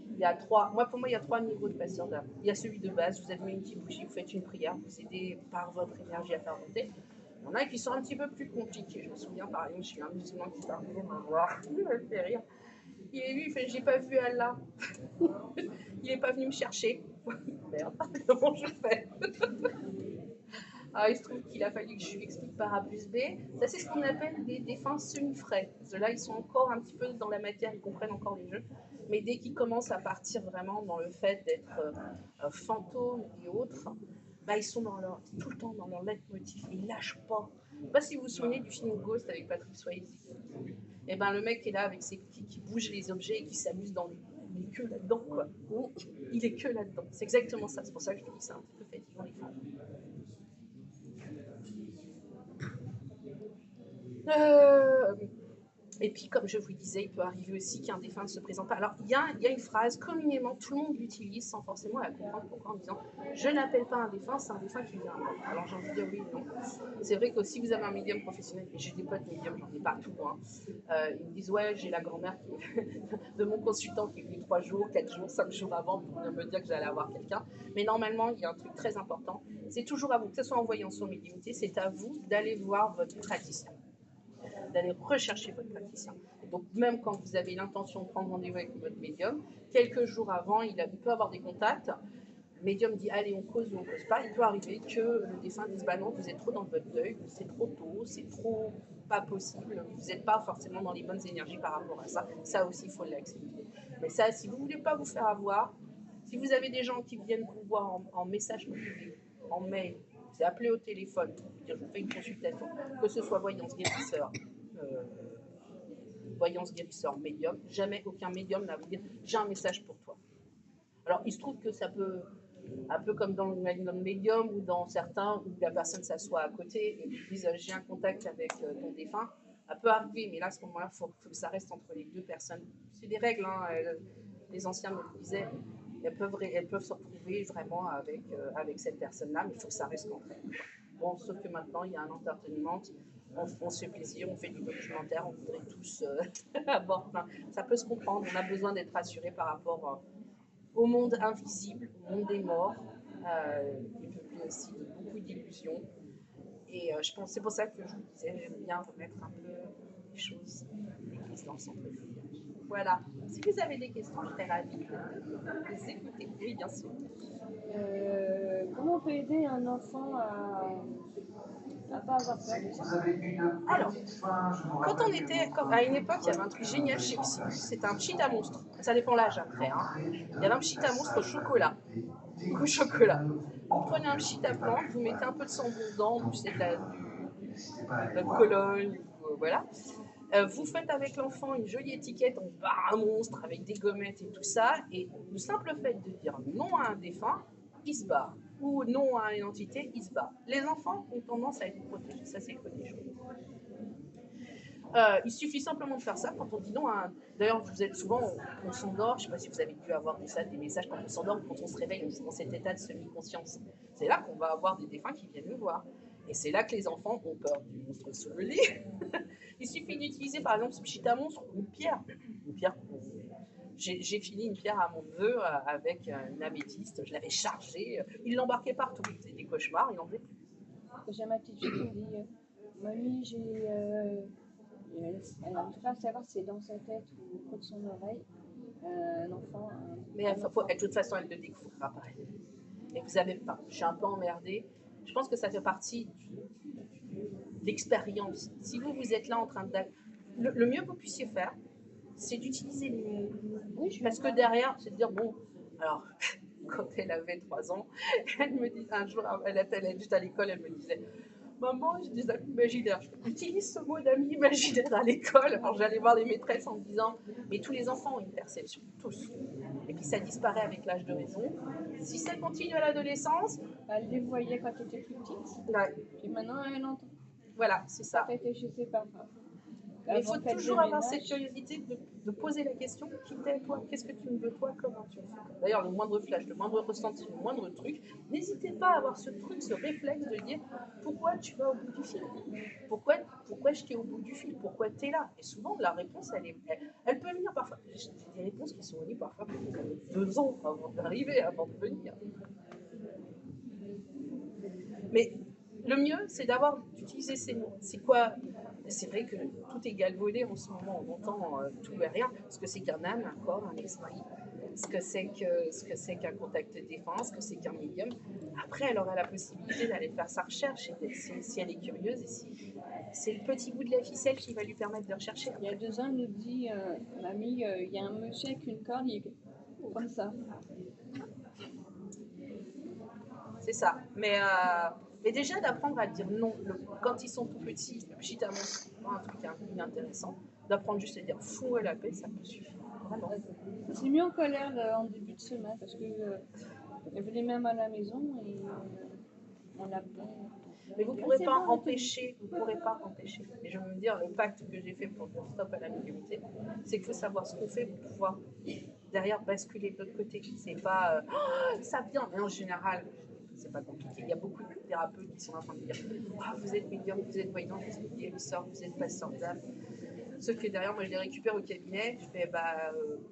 Il y a pour moi il y a 3 niveaux de passeur d'âme. Il y a celui de base, vous allumez une petite bougie, vous faites une prière, vous aidez par votre énergie à faire monter. Il y en a qui sont un petit peu plus compliqués. Je me souviens par exemple, j'ai eu un musulman qui est arrivé me voir, il me fait rire. Il est venu, il fait j'ai pas vu Allah. Il n'est pas venu me chercher. Merde, comment je fais? Il se trouve qu'il a fallu que je lui explique par A plus B. Ça, c'est ce qu'on appelle des défunts semi-frais. Ceux-là, ils sont encore un petit peu dans la matière, ils comprennent encore les jeux. Mais dès qu'ils commencent à partir vraiment dans le fait d'être fantômes et autres, ils sont tout le temps dans leur leitmotiv. Ils ne lâchent pas. Je ne sais pas si vous vous souvenez du film Ghost avec Patrick Swayze. Et le mec est là avec ses petits qui bouge les objets et qui s'amuse dans les. Il est que là-dedans, quoi. Il est que là-dedans. C'est exactement ça. C'est pour ça que je te dis que c'est un petit peu fatigant, les fantômes. Et puis, comme je vous le disais, il peut arriver aussi qu'un défunt ne se présente pas. Alors, il y a une phrase, communément, tout le monde l'utilise sans forcément la comprendre pourquoi, en disant « Je n'appelle pas un défunt, c'est un défunt qui vient à moi ». Alors, j'ai envie de dire oui ou non. C'est vrai que si vous avez un médium professionnel, et j'ai des potes médiums, j'en ai partout, ils me disent « Ouais, j'ai la grand-mère de mon consultant qui est venue 3 jours, 4 jours, 5 jours avant pour venir me dire que j'allais avoir quelqu'un ». Mais normalement, il y a un truc très important, c'est toujours à vous, que ce soit en voyance ou en médiumnité, c'est à vous d'aller voir votre praticien, d'aller rechercher votre praticien. Donc même quand vous avez l'intention de prendre rendez-vous avec votre médium, quelques jours avant, il peut avoir des contacts. Le médium dit allez on cause ou on cause pas. Il peut arriver que le défunt dise non, vous êtes trop dans votre deuil, c'est trop tôt, c'est trop pas possible, vous n'êtes pas forcément dans les bonnes énergies par rapport à ça. Ça aussi il faut l'accepter. Mais ça, si vous voulez pas vous faire avoir, si vous avez des gens qui viennent vous voir en message privé, en mail, vous appelez au téléphone, je vous fais une consultation, que ce soit voyance guérisseur, voyance guérisseur médium, jamais aucun médium n'a vous dire j'ai un message pour toi. Alors il se trouve que ça peut, un peu comme dans le médium ou dans certains où la personne s'assoit à côté et lui dise j'ai un contact avec ton défunt, ça peut arriver, mais là à ce moment-là, il faut que ça reste entre les deux personnes. C'est des règles, les anciens me le disaient, elles peuvent se retrouver vraiment avec cette personne-là, mais il faut que ça reste entre elles. Bon, sauf que maintenant, il y a un entertainment, on se fait plaisir, on fait du documentaire, on voudrait tous avoir plein. Ça peut se comprendre, on a besoin d'être rassuré par rapport au monde invisible, au monde des morts, qui est peuplé aussi de beaucoup d'illusions. Et je pense, c'est pour ça que je vous disais, j'aime bien remettre un peu les choses, l'église dans le centre du village. Voilà. Si vous avez des questions, je serais ravie de les écouter. Oui, bien sûr. Comment on peut aider un enfant à pas avoir peur de ça? Alors, quand on était, à une époque, il y avait un truc génial chez Psy. C'était un pchit à monstre. Ça dépend l'âge après. Il y avait un pchit à monstre au chocolat. Au chocolat. Vous prenez un pchit à plante, vous mettez un peu de sang dedans, vous savez, de la Cologne, voilà. Vous faites avec l'enfant une jolie étiquette en barre un monstre avec des gommettes et tout ça, et le simple fait de dire non à un défunt, il se barre, ou non à une entité, il se barre. Les enfants ont tendance à être protégés, ça c'est connu. Il suffit simplement de faire ça quand on dit non à un. D'ailleurs, vous êtes souvent, on s'endort, je ne sais pas si vous avez dû avoir des messages quand on s'endort, quand on se réveille, on est dans cet état de semi-conscience. C'est là qu'on va avoir des défunts qui viennent nous voir. Et c'est là que les enfants ont peur du monstre sous le lit. Il suffit d'utiliser par exemple ce petit monstre ou une pierre. J'ai fini une pierre à mon neveu avec une améthyste, je l'avais chargée, il l'embarquait partout, il faisait des cauchemars, il n'en faisait plus. J'ai ma petite fille qui me dit mamie, elle n'arrive pas à savoir si c'est dans sa tête ou près de son oreille. Un enfant. Mais de toute façon, elle le découvrira par elle. Et vous avez pas. Je suis un peu emmerdée. Je pense que ça fait partie de l'expérience. Si vous êtes là en train de. Le mieux que vous puissiez faire, c'est d'utiliser les mots. Oui, parce que derrière, c'est de dire bon, alors, quand elle avait 3 ans, elle me dit un jour, elle était juste à l'école, elle me disait maman, j'ai des amis imaginaires. J'utilise ce mot d'amis imaginaire à l'école. Alors j'allais voir les maîtresses en me disant mais tous les enfants ont une perception, tous. Et puis ça disparaît avec l'âge de raison. Si ça continue à l'adolescence. Elle les voyait quand elle était plus petite. Ouais. Et maintenant elle entend. Voilà, c'est ça. Quand elle était chez ses parents. Mais il faut avant qu'elle toujours avoir déménage. cette curiosité de poser la question, qui t'es toi, qu'est-ce que tu me veux toi, comment tu le fais. D'ailleurs, le moindre flash, le moindre ressenti, le moindre truc, n'hésitez pas à avoir ce truc, ce réflexe de dire pourquoi tu vas au bout du fil, pourquoi je t'ai au bout du fil, pourquoi tu es là. Et souvent, la réponse, elle peut venir parfois. J'ai des réponses qui sont venues parfois pour 2 ans avant d'arriver, avant de venir. Mais le mieux, c'est d'utiliser ces mots. C'est quoi? C'est vrai que tout est galvaudé en ce moment, on entend tout et rien. Ce que c'est qu'un âme, un corps, un esprit, ce que c'est qu'un contact de défense, ce que c'est qu'un médium. Après, elle aura la possibilité d'aller faire sa recherche, et si elle est curieuse, et si c'est le petit bout de la ficelle qui va lui permettre de rechercher. Il y a 2 ans, elle nous dit, mamie, il y a un monsieur avec une corde, il est comme ça. C'est ça. Mais déjà d'apprendre à dire non, quand ils sont tout petits, le petit amour, un truc inintéressant, d'apprendre juste à dire fous la paix, ça peut suffire. Vraiment. C'est mieux en colère en début de semaine parce que elle venait même à la maison et on l'a pas. Mais vous ne pourrez pas empêcher, Et je veux me dire, le pacte que j'ai fait pour dire stop à la médiumnité, c'est qu'il faut savoir ce qu'on fait pour pouvoir derrière basculer de l'autre côté. C'est pas ça vient, mais en général, c'est pas compliqué. Il y a beaucoup de thérapeutes qui sont en train de dire vous êtes médium, vous êtes voyant, vous êtes guérisseur, vous êtes passeur d'âme. Sauf que derrière, moi, je les récupère au cabinet. Je fais,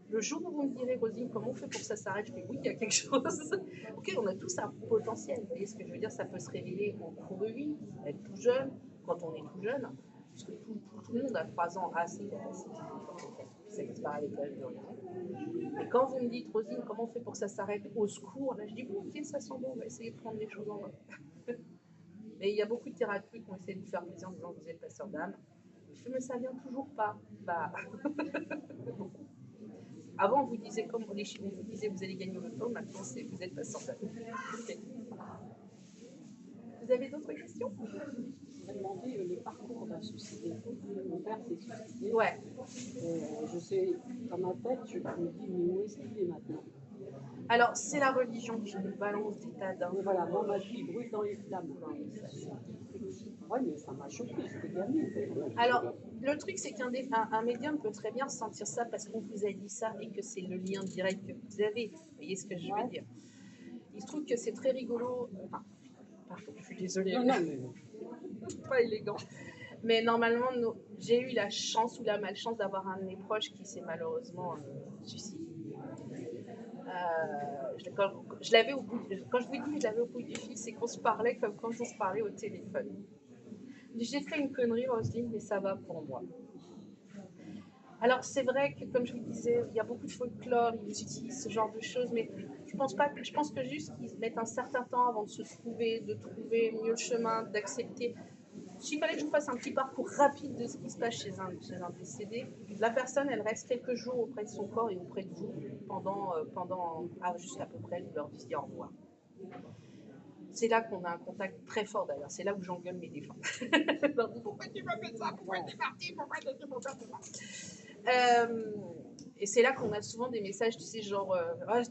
le jour où vous me direz, Rosine, comment on fait pour que ça s'arrête, je fais, oui, il y a quelque chose. Ok, on a tous un potentiel. Vous voyez ce que je veux dire? Ça peut se révéler au cours de vie, être tout jeune, quand on est tout jeune. Parce que tout le monde a 3 ans a ses capacités. Ça disparaît avec l'âge de raison. Et quand vous me dites, Rosine, comment on fait pour que ça s'arrête au secours, là, je dis, bon, ok, ça sent bon, on va essayer de prendre les choses en main. Mais il y a beaucoup de thérapeutes qui ont essayé de vous faire plaisir en disant que vous êtes passeur d'âme. Mais ça vient toujours pas. Avant, on vous disait, comme les Chinois vous disaient, vous allez gagner au loto, maintenant, c'est vous êtes passeur d'âme. Okay. Vous avez d'autres questions? Je vais demander le parcours d'un suicidé. Mon père s'est suicidé. Ouais. Je sais, dans ma tête, je me dis, mais où est-ce qu'il est maintenant? Alors, c'est la religion qui nous balance des tas d'infos. Voilà, moi, ma vie brûle dans les flammes. Oui, mais ça m'a choqué, j'étais gamine. Alors, le truc, c'est qu'un médium peut très bien sentir ça parce qu'on vous a dit ça et que c'est le lien direct que vous avez. Vous voyez ce que je veux dire? Il se trouve que c'est très rigolo. Enfin, pardon, je suis désolée. Non, mais... Pas élégant. Mais normalement, j'ai eu la chance ou la malchance d'avoir un de mes proches qui s'est malheureusement suicidé. Quand je vous dis je l'avais au bout du fil, c'est qu'on se parlait comme quand on se parlait au téléphone. J'ai fait une connerie, Roselyne, mais ça va pour moi. Alors c'est vrai que, comme je vous disais, il y a beaucoup de folklore, ils utilisent ce genre de choses, mais je pense que juste qu'ils mettent un certain temps avant de se trouver, de trouver mieux le chemin, d'accepter. S'il fallait que je vous fasse un petit parcours rapide de ce qui se passe chez un décédé, la personne, elle reste quelques jours auprès de son corps et auprès de vous pendant juste à peu près, vous leur disiez au revoir. C'est là qu'on a un contact très fort d'ailleurs, c'est là où j'engueule mes défunts. Pourquoi tu m'as fait ça? Pourquoi tu es parti? Pourquoi tu es parti? Et c'est là qu'on a souvent des messages, tu sais, genre,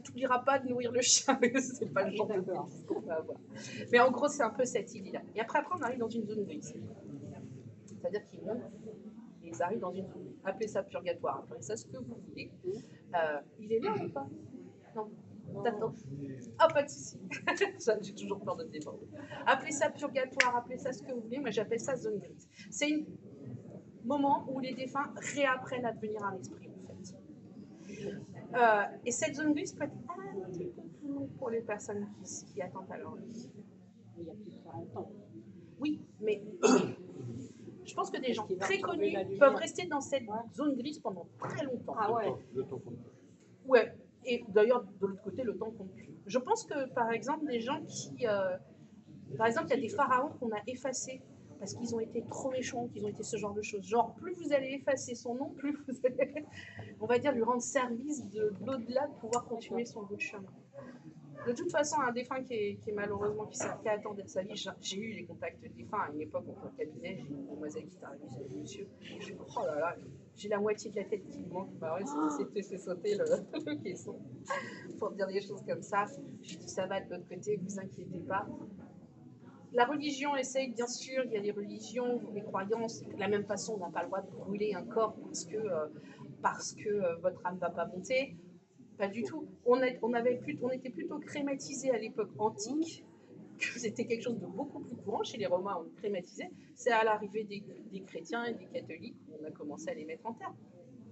tu n'oublieras pas de nourrir le chien, c'est pas le genre de message qu'on va avoir. Mais en gros, c'est un peu cette idée-là. Et après, on arrive dans une zone grise. C'est-à-dire qu'ils montent et ils arrivent dans une zone grise. Appelez ça purgatoire, appelez ça ce que vous voulez. Il est là ou pas? Non. T'attends. Ah, pas de souci. J'ai toujours peur de me déborder. Appelez ça purgatoire, appelez ça ce que vous voulez. Moi, j'appelle ça zone grise. C'est un moment où les défunts réapprennent à devenir un esprit, en fait. Et cette zone grise peut être un petit peu plus longue pour les personnes qui attendent à leur vie. Il y a plus de 40 ans. Oui, mais je pense que des gens très connus peuvent rester dans cette zone grise pendant très longtemps. Ah ouais. Le temps compte. Ouais. Et d'ailleurs, de l'autre côté, le temps compte plus. Je pense que, par exemple, des gens qui... par exemple, il y a des pharaons qu'on a effacés parce qu'ils ont été trop méchants, qu'ils ont été ce genre de choses. Genre, plus vous allez effacer son nom, plus vous allez, on va dire, lui rendre service de l'au-delà de pouvoir continuer son bout de chemin. De toute façon, un défunt qui est malheureusement, qui attend d'être sa vie, j'ai eu les contacts de défunts à une époque au cabinet, j'ai une demoiselle qui est arrivée sur le monsieur, et je me dis, oh là là, j'ai la moitié de la tête qui me manque. Bah ouais, c'était fait sauter le caisson pour dire des choses comme ça. J'ai dit, ça va de l'autre côté, vous inquiétez pas. La religion essaye, bien sûr, il y a les religions, les croyances. De la même façon, on n'a pas le droit de brûler un corps parce que votre âme ne va pas monter. Pas du tout. On était plutôt crématisés à l'époque antique, que c'était quelque chose de beaucoup plus courant. Chez les Romains, on crématisait. C'est à l'arrivée des chrétiens et des catholiques qu'on a commencé à les mettre en terre.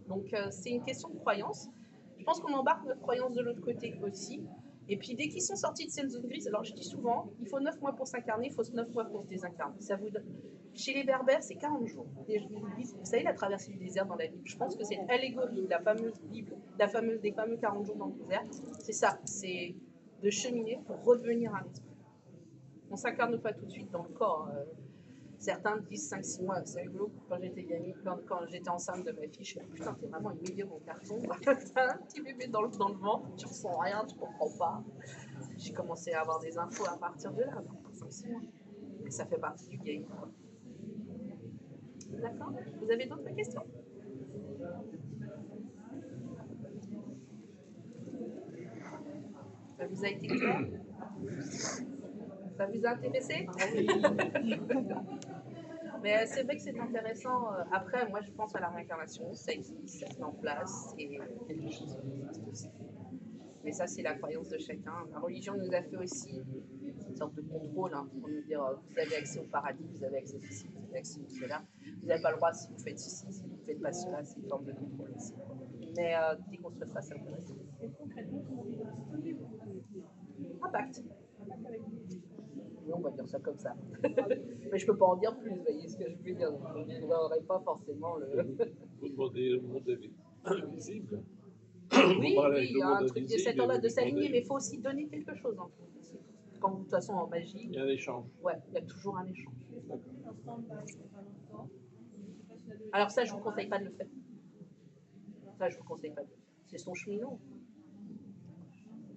Donc c'est une question de croyance. Je pense qu'on embarque notre croyance de l'autre côté aussi. Et puis dès qu'ils sont sortis de cette zone grise, alors je dis souvent, il faut 9 mois pour s'incarner, il faut 9 mois pour se désincarner. Ça vous donne... Chez les Berbères, c'est 40 jours. Vous savez, la traversée du désert dans la Bible, je pense que c'est une allégorie de la fameuse Bible, des fameux 40 jours dans le désert. C'est ça, c'est de cheminer pour revenir à l'esprit. On ne s'incarne pas tout de suite dans le corps. Certains disent 5-6 mois. C'est rigolo, quand j'étais gamine, quand j'étais enceinte de ma fille, je me dis putain, t'es vraiment une milieu mon carton. T'as un petit bébé dans le ventre, tu ressens rien, tu comprends pas. J'ai commencé à avoir des infos à partir de là, 5-6 mois. Et ça fait partie du game. D'accord. Vous avez d'autres questions? Ça vous a été clair? Ça vous a intéressé? Mais c'est vrai que c'est intéressant. Après, moi, je pense à la réincarnation. Ça existe, ça se met en place. Et quelque chose qui existe aussi. Mais ça, c'est la croyance de chacun. La religion nous a fait aussi une sorte de contrôle pour nous dire vous avez accès au paradis, vous avez accès à ceci, vous avez accès à cela. Vous n'avez pas le droit si vous faites ceci, si vous ne faites pas cela. C'est une forme de contrôle aussi. Mais déconstruire ça, c'est intéressant. Et concrètement, comment vous restez Impact. On va dire ça comme ça. Mais je peux pas en dire plus, vous voyez ce que je veux dire. Je n'aurais pas forcément le. Vous demandez le monde invisible. Oui, il y a un truc de cet ordre-là de s'aligner, mais il faut aussi donner quelque chose. Hein. Quand de toute façon en magie. Il y a un échange. Ouais, il y a toujours un échange. Alors ça, je vous conseille pas de le faire. Ça, je vous conseille pas de le faire. C'est son cheminot.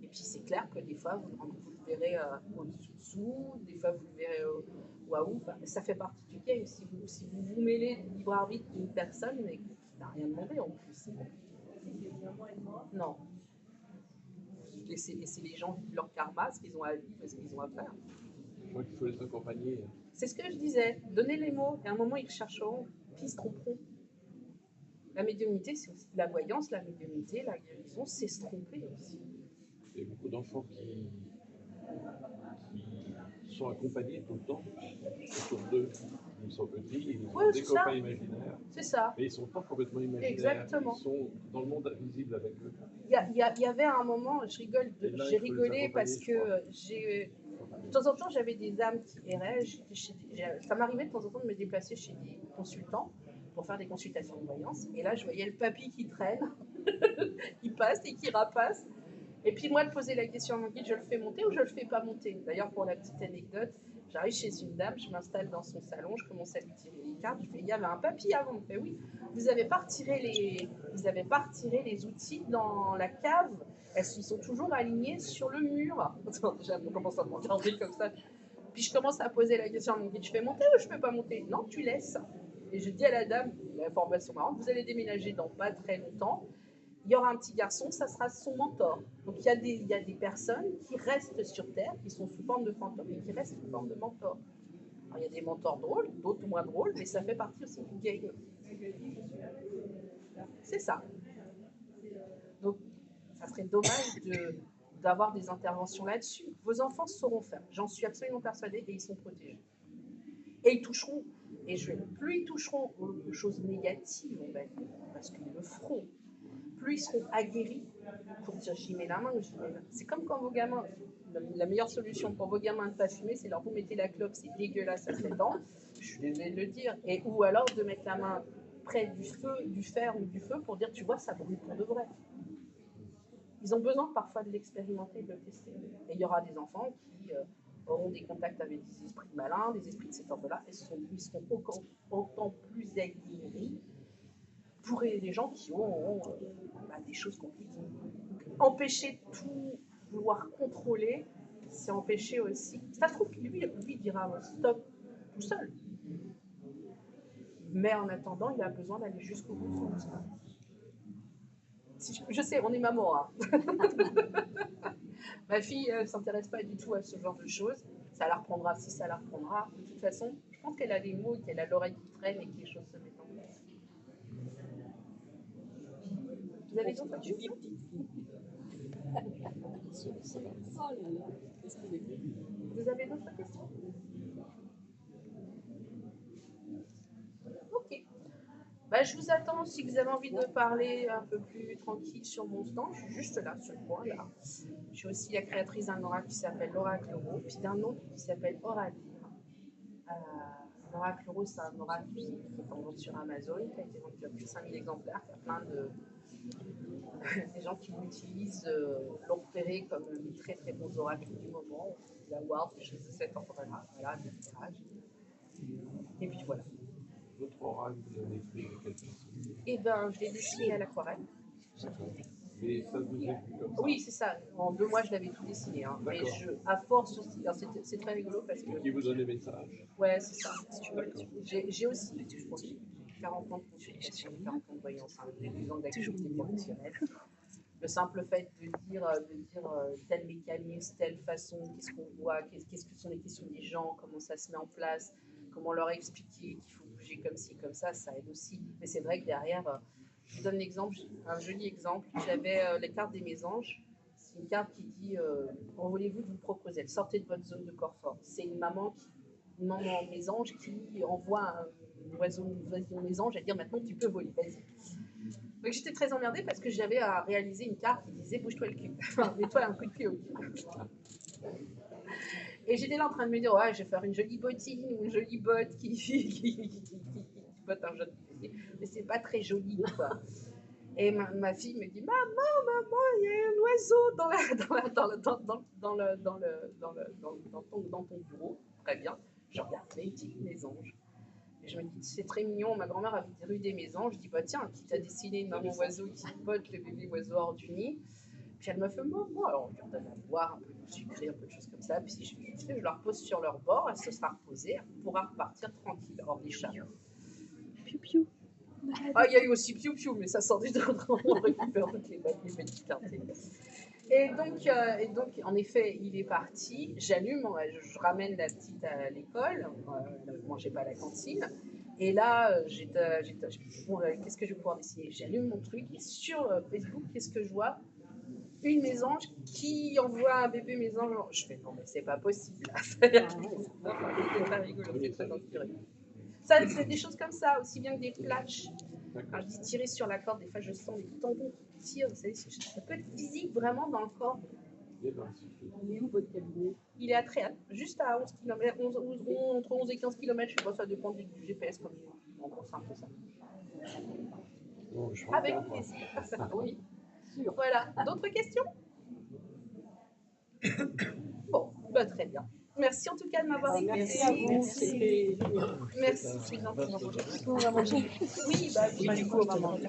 Et puis c'est clair que des fois, vous le verrez au-dessous, des fois vous le verrez waouh, ça fait partie du game. Si vous mêlez le libre arbitre d'une personne, mais qui n'a rien demandé en plus. Non. Laissez les gens vivre leur karma, ce qu'ils ont à vivre et ce qu'ils ont à faire. Je crois qu'il faut les accompagner. C'est ce que je disais. Donnez les mots, et à un moment ils chercheront, puis ils se tromperont. La médiumnité, c'est aussi la voyance, la médiumnité, la guérison, c'est se tromper aussi. Il y a beaucoup d'enfants qui sont accompagnés tout le temps autour d'eux. Ils sont petits, ils ont des copains imaginaires. C'est ça. Mais ils ne sont pas complètement imaginaires. Exactement. Ils sont dans le monde invisible avec eux. Il y avait un moment, j'ai rigolé parce que de temps en temps, j'avais des âmes qui erraient. Ça m'arrivait de temps en temps de me déplacer chez des consultants pour faire des consultations de voyance. Et là, je voyais le papy qui traîne, qui passe et qui rapace. Et puis moi, de poser la question à mon guide, je le fais monter ou je le fais pas monter? D'ailleurs, pour la petite anecdote, j'arrive chez une dame, je m'installe dans son salon, je commence à lui tirer les cartes. Je fais, il y avait un papy avant. Je fais, oui, vous n'avez pas retiré les outils dans la cave. Ils sont toujours alignés sur le mur. Déjà, on commence à me regarder comme ça. Puis je commence à poser la question à mon guide, je fais monter ou je fais pas monter? Non, tu laisses. Et je dis à la dame, l'information marrante, vous allez déménager dans pas très longtemps. Il y aura un petit garçon, ça sera son mentor. Donc il y a des personnes qui restent sur Terre, qui sont sous forme de fantômes et qui restent sous forme de mentors. Alors il y a des mentors drôles, d'autres moins drôles, mais ça fait partie aussi du game. C'est ça. Donc ça serait dommage d'avoir des interventions là-dessus. Vos enfants sauront faire, j'en suis absolument persuadée, et ils sont protégés. Et ils toucheront, plus ils toucheront aux choses négatives, on va dire, parce qu'ils le feront, plus ils seront aguerris pour dire j'y mets la main ou j'y mets la main. C'est comme quand vos gamins, la meilleure solution pour vos gamins de ne pas fumer, c'est leur vous mettez la clope, c'est dégueulasse à 7 ans, je suis désolée de le dire, ou alors de mettre la main près du feu, du fer ou du feu pour dire tu vois ça brûle pour de vrai. Ils ont besoin parfois de l'expérimenter, de le tester. Et il y aura des enfants qui auront des contacts avec des esprits malins, des esprits de cet ordre-là, et ils seront autant plus aguerris pour les gens qui ont des choses compliquées. Empêcher tout vouloir contrôler, c'est empêcher aussi. Ça se trouve que lui dira stop tout seul. Mais en attendant, il a besoin d'aller jusqu'au bout de son histoire. Je sais, on est maman. Hein. Ma fille ne s'intéresse pas du tout à ce genre de choses. Ça la reprendra si ça la reprendra. De toute façon, je pense qu'elle a les mots, qu'elle a l'oreille qui traîne et que les choses se mettent en place. Vous avez d'autres questions? Ça va. Oh là là, qu'est-ce qu'il est beau. Vous avez d'autres questions? Ok. Bah, je vous attends si vous avez envie de parler un peu plus tranquille sur mon stand. Je suis juste là, sur le coin, là. Je suis aussi la créatrice d'un oracle qui s'appelle l'Oracle Euro, puis d'un autre qui s'appelle Oracle. L'Oracle Euro, c'est un oracle qui est en vente sur Amazon, qui a été vendu à plus de 5000 exemplaires. Il y a plein de des gens qui l'utilisent, l'ont repéré comme un très très bons oracles du moment. L'avoir, des choses de cet ordre-là, voilà, des tirages. Et puis voilà. Votre oracle, vous l'avez écrit de quelle façon? Et ben, je l'ai dessiné à l'aquarelle. D'accord. Mais ça vous est vu comme ça? Oui, c'est ça. En 2 mois, je l'avais tout dessiné. Hein. Mais à force aussi, c'est très rigolo parce que. Qui vous donne les messages? Ouais, c'est ça. D'accord. J'ai aussi, je pense, 40 ans de consultation, 40 ans de voyance, hein, 10 ans d'activité professionnelle. Le simple fait de dire tel mécanisme, telle façon, qu'est-ce qu'on voit, qu'est-ce que sont les questions des gens, comment ça se met en place, comment leur expliquer qu'il faut bouger comme ci, comme ça aide aussi. Mais c'est vrai que derrière, je vous donne l'exemple, un joli exemple. J'avais les cartes des mésanges. C'est une carte qui dit en voulez-vous vous proposer, sortez de votre zone de confort. C'est une maman mésange qui envoie un oiseau mésange à dire maintenant tu peux voler, vas-y. Donc j'étais très emmerdée parce que j'avais à réaliser une carte qui disait bouge-toi le cul, mets-toi un coup de pied au cul. Et j'étais là en train de me dire ouais, je vais faire une jolie bottine ou une jolie botte qui botte un joli pied, mais c'est pas très joli quoi. Et ma fille me dit maman, il y a un oiseau dans ton bureau. Très bien. Je regarde les petites mésanges. Et je me dis, c'est très mignon. Ma grand-mère avait rue des mésanges. Je dis, bah tiens, qui t'a dessiné une maman oiseau qui botte le bébé oiseau hors du nid. Puis elle me fait, maman, alors on lui donne à boire, un peu de sucré, un peu de choses comme ça. Puis je la repose sur leur bord, elle se sera reposée, elle pourra repartir tranquille, hors des chats. Piou piou. Ah, il y a eu aussi piou piou, mais ça sort du temps, on récupère toutes les petites cartes. Et donc, en effet, il est parti. J'allume, je ramène la petite à l'école. Elle ne mangeait pas à la cantine. Et là, qu'est-ce que je vais pouvoir dessiner? J'allume mon truc et sur Facebook, qu'est-ce que je vois? Une mésange qui envoie un bébé mésange. Je fais non, mais c'est pas possible. C'est très rigolo, c'est très inspiré. Ça, c'est des choses comme ça, aussi bien que des flashs. Quand je dis tirer sur la corde, des fois je sens des tendons qui tirent. Vous savez, ça peut être physique vraiment dans le corps. On est où votre cabinet? Il est à Tréal, juste à 11 km, entre 11 et 15 km, je sais pas, ça dépend du GPS comme en gros, c'est un peu ça. Bon, avec plaisir. Oui. Voilà. D'autres questions? Bon, bah, très bien. Merci en tout cas de m'avoir écouté. Merci à vous. Merci, c'est gentil. On va manger. Oui, bah oui, du coup, on va manger.